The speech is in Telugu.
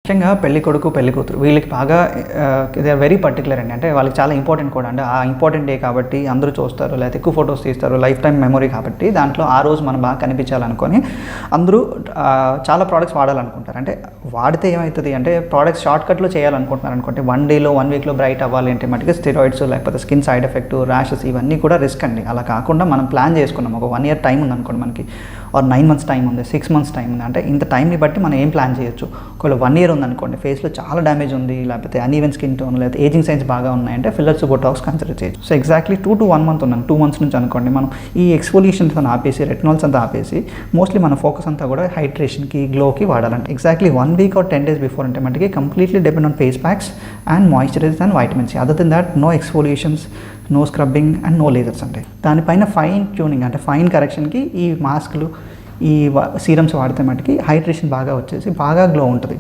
ముఖ్యంగా పెళ్లి కొడుకు పెళ్లి కూతురు వీళ్ళకి బాగా దే ఆర్ వెరీ పర్టికులర్ అండి. అంటే వాళ్ళకి చాలా ఇంపార్టెంట్ కూడా అండి. ఆ ఇంపార్టెంట్ డే కాబట్టి అందరూ చూస్తారు, లేకపోతే ఎక్కువ ఫొటోస్ తీస్తారు, లైఫ్ టైం మెమొరీ కాబట్టి దాంట్లో ఆ రోజు మనం బాగా కనిపించాలనుకొని అందరూ చాలా ప్రోడక్ట్స్ వాడాలనుకుంటారు. అంటే వాడితే ఏమవుతుంది అంటే ప్రోడక్ట్స్ షార్ట్ కట్లో చేయాలనుకుంటున్నారు అనుకోండి, 1 డేలో 1 వీక్లో బ్రైట్ అవ్వాలి అంటే మటుకు స్టెరాయిడ్స్ లేకపోతే స్కిన్ సైడ్ ఎఫెక్ట్, ర్యాషెస్ ఇవన్నీ కూడా రిస్క్ అండి. అలా కాకుండా మనం ప్లాన్ చేసుకున్నాం, ఒక 1 ఇయర్ టైం ఉంది అనుకోండి మనకి, ఆర్ 9 మంత్స్ టైం ఉంది, 6 మంత్స్ టైం ఉంది, అంటే ఇంత టైంని బట్టి మనం ఏం ప్లాన్ చేయొచ్చు. ఒకవేళ 1 ఇయర్ ఉందనుకోండి, ఫేస్లో చాలా డ్యామేజ్ ఉంది, లేకపోతే అన్ఈవెన్ స్కిన్ టోన్, లేకపోతే ఏజింగ్ సైన్స్ బాగా ఉన్నాయంటే ఫిల్లర్స్, బొటాక్స్ కన్సిడర్ చేయొచ్చు. సో ఎగ్జాక్ట్లీ 2 to 1 మంత్ ఉన్నాను, 2 మంత్స్ నుంచి అనుకోండి మనం ఈ ఎక్స్ఫోలియేషన్స్ అని ఆపేసి, రెటినాల్స్ అంతా ఆపేసి మోస్ట్లీ మన ఫోకస్ అంతా కూడా హైడ్రేషన్కి, గ్లోకి వాడాలంటే exactly 1 week or 10 days before అంటే మనకి completely depend on face packs and moisturisers and vitamins. Other then that no exfoliations, no scrubbing and no lasers అంటే. దానిపైన ఫైన్ ట్యూనింగ్ అంటే ఫైన్ కరెక్షన్కి ఈ మాస్క్లు, ఈ సీరమ్స్ వాడితే మటుకి హైడ్రేషన్ బాగా వచ్చేసి బాగా గ్లో ఉంటుంది.